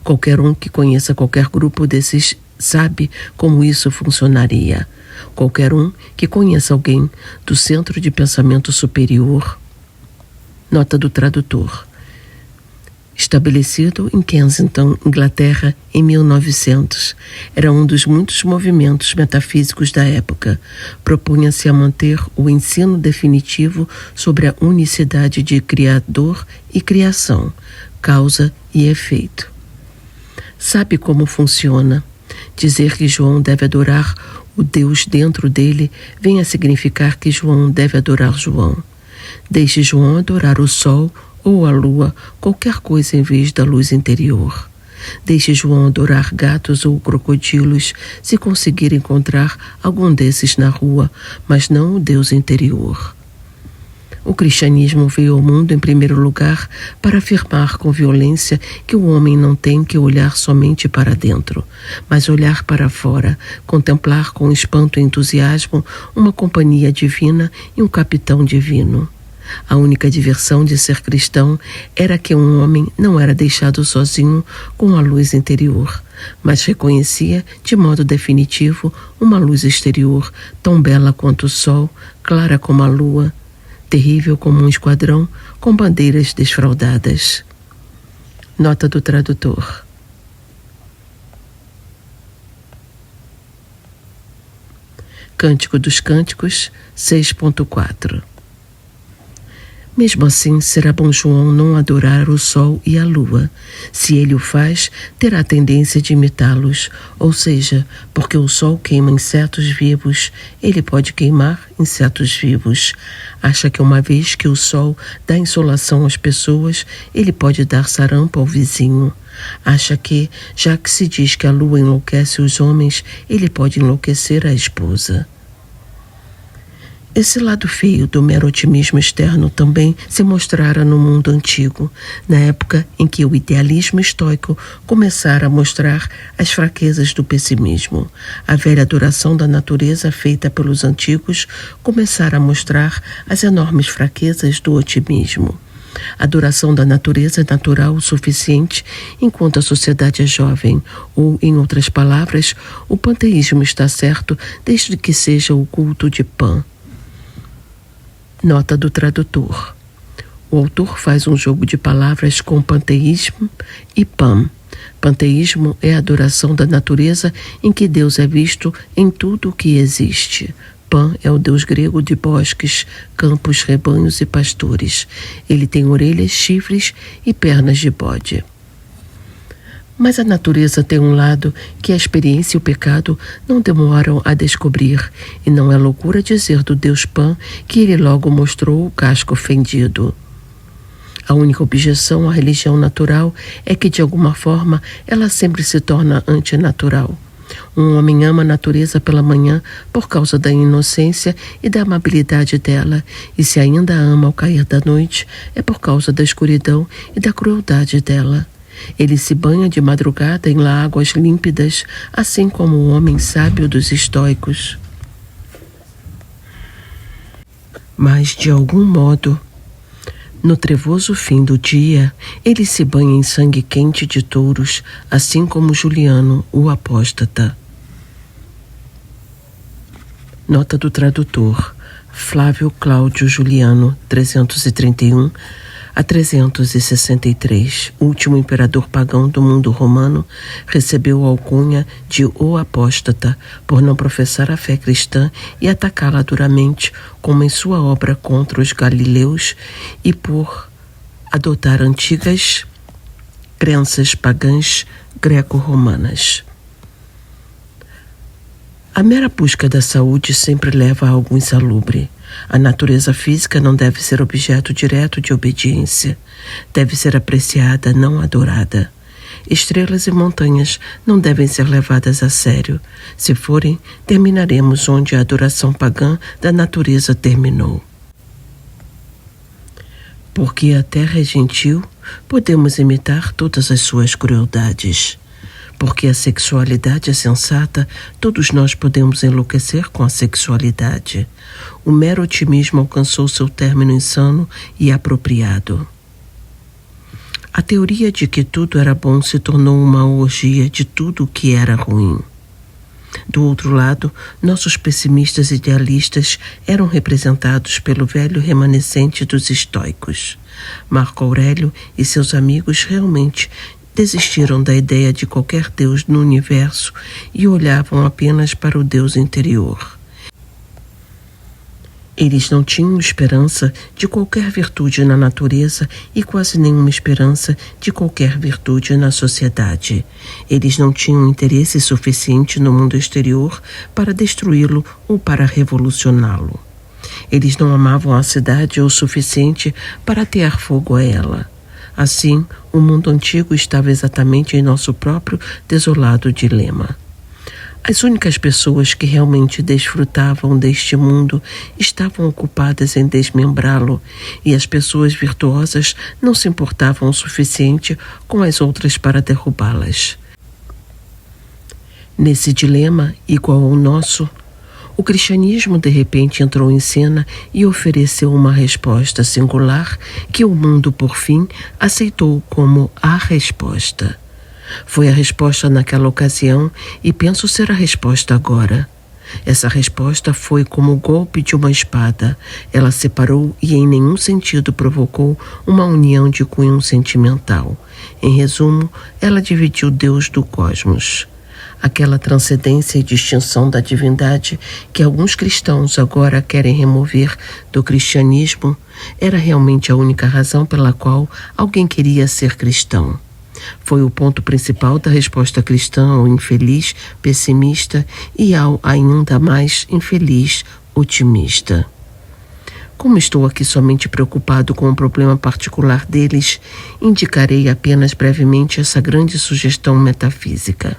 Qualquer um que conheça qualquer grupo desses sabe como isso funcionaria. Qualquer um que conheça alguém do centro de pensamento superior, nota do tradutor, Estabelecido em Kensington, Inglaterra, em 1900, era um dos muitos movimentos metafísicos da época. Propunha-se a manter o ensino definitivo sobre a unicidade de Criador e criação, causa e efeito. Sabe como funciona? Dizer que João deve adorar o Deus dentro dele vem a significar que João deve adorar João. Deixe João adorar o sol ou a lua, qualquer coisa em vez da luz interior. Deixe João adorar gatos ou crocodilos, se conseguir encontrar algum desses na rua, mas não o Deus interior. O cristianismo veio ao mundo em primeiro lugar para afirmar com violência que o homem não tem que olhar somente para dentro, mas olhar para fora, contemplar com espanto e entusiasmo uma companhia divina e um capitão divino. A única diversão de ser cristão era que um homem não era deixado sozinho com a luz interior, mas reconhecia de modo definitivo uma luz exterior, tão bela quanto o sol, clara como a lua, terrível como um esquadrão com bandeiras desfraldadas. Nota do tradutor. Cântico dos Cânticos 6.4. Mesmo assim, será bom João não adorar o sol e a lua. Se ele o faz, terá a tendência de imitá-los, ou seja, porque o sol queima insetos vivos, ele pode queimar insetos vivos. Acha que uma vez que o sol dá insolação às pessoas, ele pode dar sarampo ao vizinho. Acha que, já que se diz que a lua enlouquece os homens, ele pode enlouquecer a esposa. Esse lado feio do mero otimismo externo também se mostrara no mundo antigo, na época em que o idealismo estoico começara a mostrar as fraquezas do pessimismo. A velha adoração da natureza feita pelos antigos começara a mostrar as enormes fraquezas do otimismo. A adoração da natureza é natural o suficiente enquanto a sociedade é jovem, ou, em outras palavras, o panteísmo está certo desde que seja o culto de Pan. Nota do tradutor. O autor faz um jogo de palavras com panteísmo e Pan. Panteísmo é a adoração da natureza em que Deus é visto em tudo o que existe. Pan é o deus grego de bosques, campos, rebanhos e pastores. Ele tem orelhas, chifres e pernas de bode. Mas a natureza tem um lado que a experiência e o pecado não demoram a descobrir, e não é loucura dizer do Deus Pan que ele logo mostrou o casco fendido. A única objeção à religião natural é que, de alguma forma, ela sempre se torna antinatural. Um homem ama a natureza pela manhã por causa da inocência e da amabilidade dela, e se ainda a ama ao cair da noite, é por causa da escuridão e da crueldade dela. Ele se banha de madrugada em águas límpidas, assim como o homem sábio dos estoicos. Mas, de algum modo, no trevoso fim do dia, ele se banha em sangue quente de touros, assim como Juliano, o apóstata. Nota do tradutor. Flávio Cláudio Juliano, 331 a 363, último imperador pagão do mundo romano, recebeu a alcunha de O Apóstata por não professar a fé cristã e atacá-la duramente, como em sua obra contra os galileus, e por adotar antigas crenças pagãs greco-romanas. A mera busca da saúde sempre leva a algo insalubre. A natureza física não deve ser objeto direto de obediência. Deve ser apreciada, não adorada. Estrelas e montanhas não devem ser levadas a sério. Se forem, terminaremos onde a adoração pagã da natureza terminou. Porque a terra é gentil, podemos imitar todas as suas crueldades. Porque a sexualidade é sensata, todos nós podemos enlouquecer com a sexualidade. O mero otimismo alcançou seu término insano e apropriado. A teoria de que tudo era bom se tornou uma orgia de tudo o que era ruim. Do outro lado, nossos pessimistas idealistas eram representados pelo velho remanescente dos estoicos. Marco Aurélio e seus amigos realmente desistiram da ideia de qualquer Deus no universo e olhavam apenas para o Deus interior. Eles não tinham esperança de qualquer virtude na natureza e quase nenhuma esperança de qualquer virtude na sociedade. Eles não tinham interesse suficiente no mundo exterior para destruí-lo ou para revolucioná-lo. Eles não amavam a cidade o suficiente para atear fogo a ela. Assim, o mundo antigo estava exatamente em nosso próprio desolado dilema. As únicas pessoas que realmente desfrutavam deste mundo estavam ocupadas em desmembrá-lo, e as pessoas virtuosas não se importavam o suficiente com as outras para derrubá-las. Nesse dilema, igual ao nosso, o cristianismo de repente entrou em cena e ofereceu uma resposta singular que o mundo, por fim, aceitou como a resposta. Foi a resposta naquela ocasião e penso ser a resposta agora. Essa resposta foi como o golpe de uma espada. Ela separou e em nenhum sentido provocou uma união de cunho sentimental. Em resumo, ela dividiu Deus do cosmos. Aquela transcendência e distinção da divindade que alguns cristãos agora querem remover do cristianismo era realmente a única razão pela qual alguém queria ser cristão. Foi o ponto principal da resposta cristã ao infeliz pessimista e ao ainda mais infeliz otimista. Como estou aqui somente preocupado com o problema particular deles, indicarei apenas brevemente essa grande sugestão metafísica.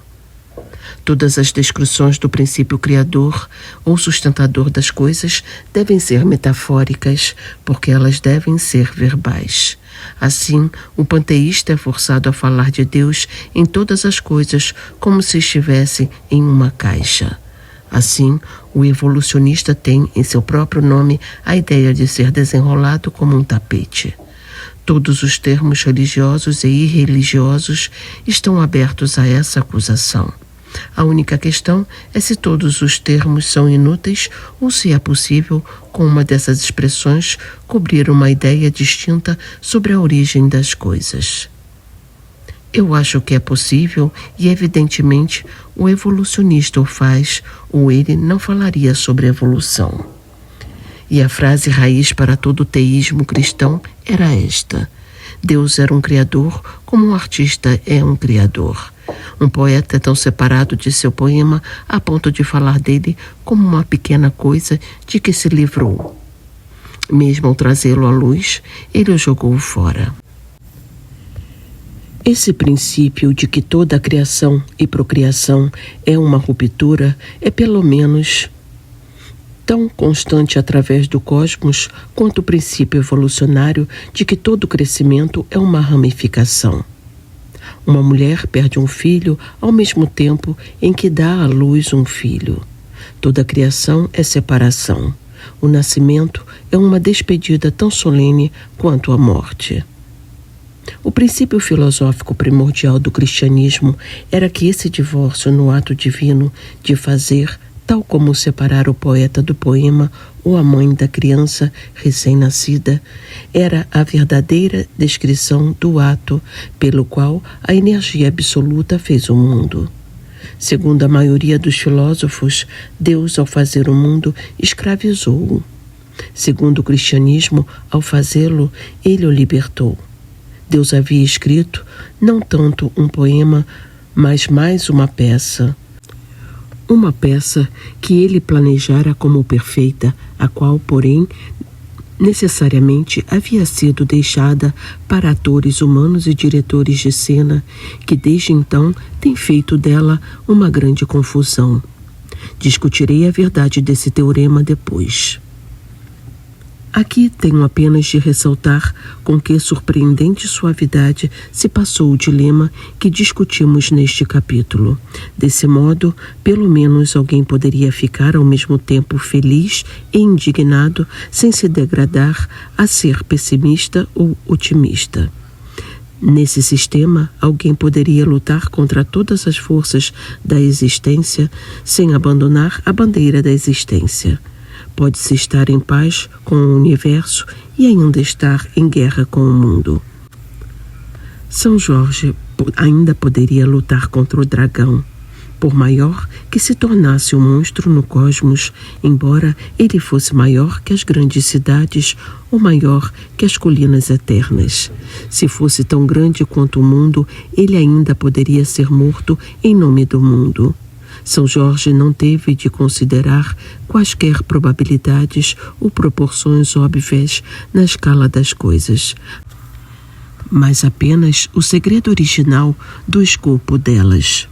Todas as descrições do princípio criador ou sustentador das coisas devem ser metafóricas, porque elas devem ser verbais. Assim, o panteísta é forçado a falar de Deus em todas as coisas como se estivesse em uma caixa. Assim, o evolucionista tem em seu próprio nome a ideia de ser desenrolado como um tapete. Todos os termos religiosos e irreligiosos estão abertos a essa acusação. A única questão é se todos os termos são inúteis ou se é possível, com uma dessas expressões, cobrir uma ideia distinta sobre a origem das coisas. Eu acho que é possível e, evidentemente, o evolucionista o faz, ou ele não falaria sobre evolução. E a frase raiz para todo o teísmo cristão era esta: Deus era um criador como um artista é um criador. Um poeta é tão separado de seu poema a ponto de falar dele como uma pequena coisa de que se livrou. Mesmo ao trazê-lo à luz, ele o jogou fora. Esse princípio de que toda a criação e procriação é uma ruptura é pelo menos tão constante através do cosmos quanto o princípio evolucionário de que todo crescimento é uma ramificação. Uma mulher perde um filho ao mesmo tempo em que dá à luz um filho. Toda a criação é separação. O nascimento é uma despedida tão solene quanto a morte. O princípio filosófico primordial do cristianismo era que esse divórcio no ato divino de fazer, tal como separar o poeta do poema ou a mãe da criança recém-nascida, era a verdadeira descrição do ato pelo qual a energia absoluta fez o mundo. Segundo a maioria dos filósofos, Deus, ao fazer o mundo, escravizou-o. Segundo o cristianismo, ao fazê-lo, ele o libertou. Deus havia escrito não tanto um poema, mas mais uma peça. Uma peça que ele planejara como perfeita, a qual, porém, necessariamente havia sido deixada para atores humanos e diretores de cena, que desde então têm feito dela uma grande confusão. Discutirei a verdade desse teorema depois. Aqui tenho apenas de ressaltar com que surpreendente suavidade se passou o dilema que discutimos neste capítulo. Desse modo, pelo menos alguém poderia ficar ao mesmo tempo feliz e indignado sem se degradar a ser pessimista ou otimista. Nesse sistema, alguém poderia lutar contra todas as forças da existência sem abandonar a bandeira da existência. Pode-se estar em paz com o universo e ainda estar em guerra com o mundo. São Jorge ainda poderia lutar contra o dragão, por maior que se tornasse um monstro no cosmos, embora ele fosse maior que as grandes cidades ou maior que as colinas eternas. Se fosse tão grande quanto o mundo, ele ainda poderia ser morto em nome do mundo. São Jorge não teve de considerar quaisquer probabilidades ou proporções óbvias na escala das coisas, mas apenas o segredo original do escopo delas.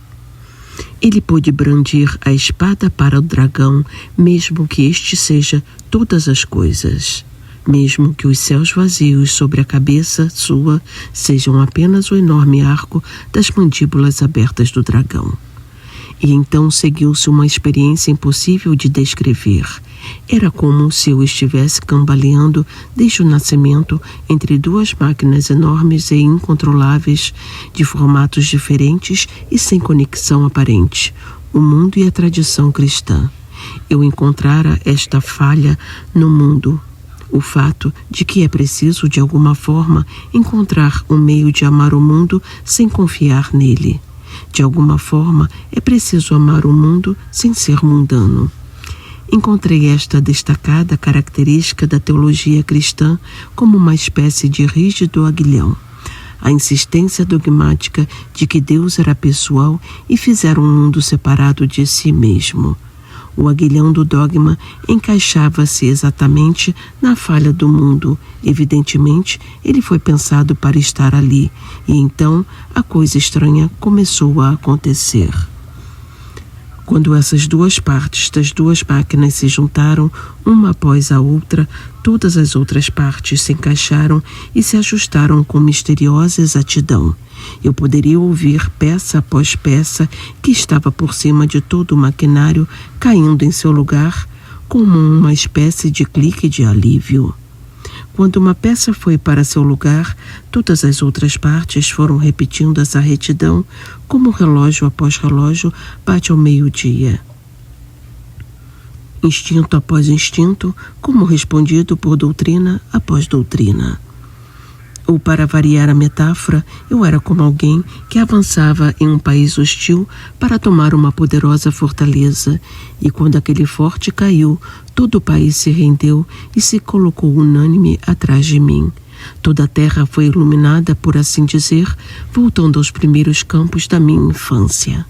Ele pôde brandir a espada para o dragão, mesmo que este seja todas as coisas. Mesmo que os céus vazios sobre a cabeça sua sejam apenas o enorme arco das mandíbulas abertas do dragão. E então seguiu-se uma experiência impossível de descrever. Era como se eu estivesse cambaleando desde o nascimento entre duas máquinas enormes e incontroláveis, de formatos diferentes e sem conexão aparente, o mundo e a tradição cristã. Eu encontrara esta falha no mundo. O fato de que é preciso, de alguma forma, encontrar um meio de amar o mundo sem confiar nele. De alguma forma, é preciso amar o mundo sem ser mundano. Encontrei esta destacada característica da teologia cristã como uma espécie de rígido aguilhão. A insistência dogmática de que Deus era pessoal e fizera um mundo separado de si mesmo. O aguilhão do dogma encaixava-se exatamente na falha do mundo. Evidentemente, ele foi pensado para estar ali, e então a coisa estranha começou a acontecer. Quando essas duas partes das duas máquinas se juntaram, uma após a outra, todas as outras partes se encaixaram e se ajustaram com misteriosa exatidão. Eu poderia ouvir peça após peça que estava por cima de todo o maquinário caindo em seu lugar, como uma espécie de clique de alívio. Quando uma peça foi para seu lugar, todas as outras partes foram repetindo essa retidão, como relógio após relógio bate ao meio-dia. Instinto após instinto, como respondido por doutrina após doutrina. Ou, para variar a metáfora, eu era como alguém que avançava em um país hostil para tomar uma poderosa fortaleza, e quando aquele forte caiu, todo o país se rendeu e se colocou unânime atrás de mim. Toda a terra foi iluminada, por assim dizer, voltando aos primeiros campos da minha infância.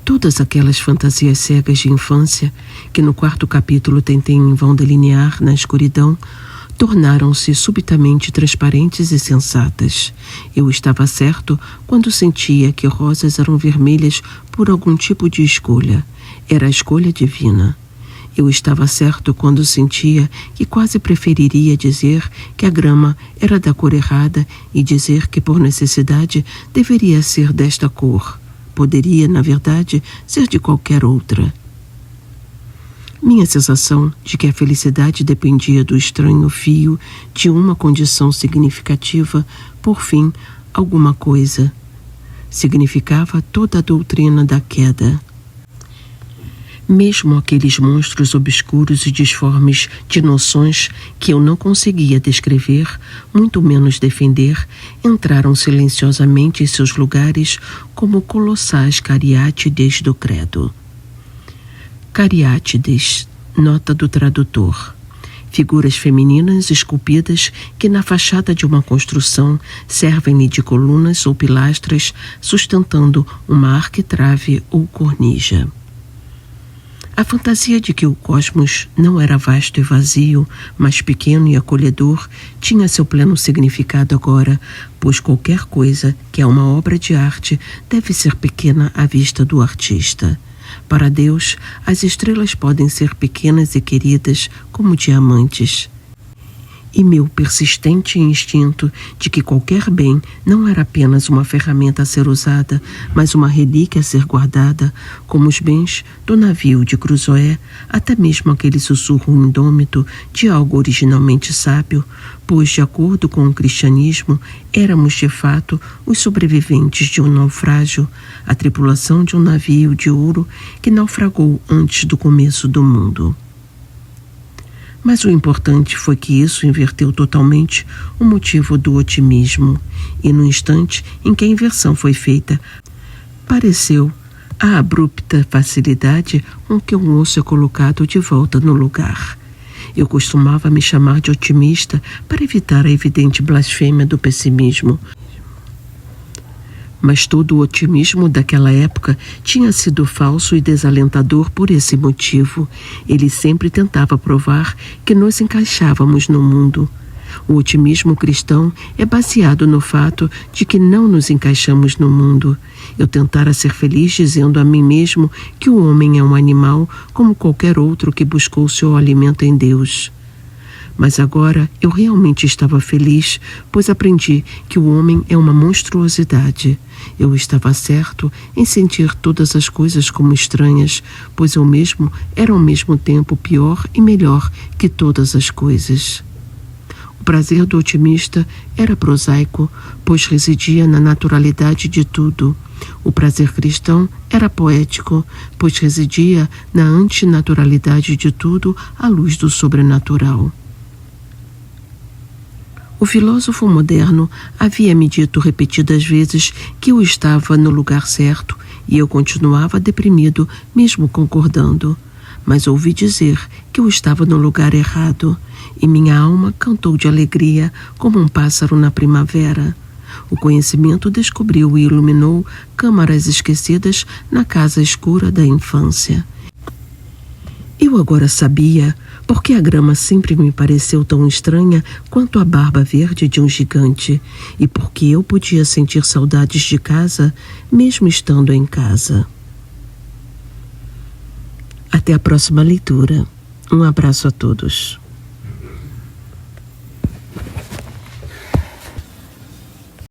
Todas aquelas fantasias cegas de infância, que no 4º capítulo tentei em vão delinear na escuridão, tornaram-se subitamente transparentes e sensatas. Eu estava certo quando sentia que rosas eram vermelhas por algum tipo de escolha. Era a escolha divina. Eu estava certo quando sentia que quase preferiria dizer que a grama era da cor errada e dizer que por necessidade deveria ser desta cor. Poderia, na verdade, ser de qualquer outra. Minha sensação de que a felicidade dependia do estranho fio de uma condição significativa, por fim, alguma coisa. Significava toda a doutrina da queda. Mesmo aqueles monstros obscuros e disformes de noções que eu não conseguia descrever, muito menos defender, entraram silenciosamente em seus lugares como colossais cariátides do credo. Cariátides, nota do tradutor. Figuras femininas esculpidas que na fachada de uma construção servem-lhe de colunas ou pilastras sustentando uma arquitrave ou cornija. A fantasia de que o cosmos não era vasto e vazio, mas pequeno e acolhedor, tinha seu pleno significado agora, pois qualquer coisa que é uma obra de arte deve ser pequena à vista do artista. Para Deus, as estrelas podem ser pequenas e queridas como diamantes. E meu persistente instinto de que qualquer bem não era apenas uma ferramenta a ser usada, mas uma relíquia a ser guardada, como os bens do navio de Crusoé, até mesmo aquele sussurro indômito de algo originalmente sábio, pois, de acordo com o cristianismo, éramos de fato os sobreviventes de um naufrágio, a tripulação de um navio de ouro que naufragou antes do começo do mundo. Mas o importante foi que isso inverteu totalmente o motivo do otimismo. E no instante em que a inversão foi feita, pareceu a abrupta facilidade com que um osso é colocado de volta no lugar. Eu costumava me chamar de otimista para evitar a evidente blasfêmia do pessimismo. Mas todo o otimismo daquela época tinha sido falso e desalentador por esse motivo. Ele sempre tentava provar que nos encaixávamos no mundo. O otimismo cristão é baseado no fato de que não nos encaixamos no mundo. Eu tentara ser feliz dizendo a mim mesmo que o homem é um animal como qualquer outro que buscou seu alimento em Deus. Mas agora eu realmente estava feliz, pois aprendi que o homem é uma monstruosidade. Eu estava certo em sentir todas as coisas como estranhas, pois eu mesmo era ao mesmo tempo pior e melhor que todas as coisas. O prazer do otimista era prosaico, pois residia na naturalidade de tudo. O prazer cristão era poético, pois residia na antinaturalidade de tudo à luz do sobrenatural. O filósofo moderno havia me dito repetidas vezes que eu estava no lugar certo e eu continuava deprimido, mesmo concordando. Mas ouvi dizer que eu estava no lugar errado e minha alma cantou de alegria como um pássaro na primavera. O conhecimento descobriu e iluminou câmaras esquecidas na casa escura da infância. Eu agora sabia porque a grama sempre me pareceu tão estranha quanto a barba verde de um gigante, e porque eu podia sentir saudades de casa, mesmo estando em casa. Até a próxima leitura. Um abraço a todos.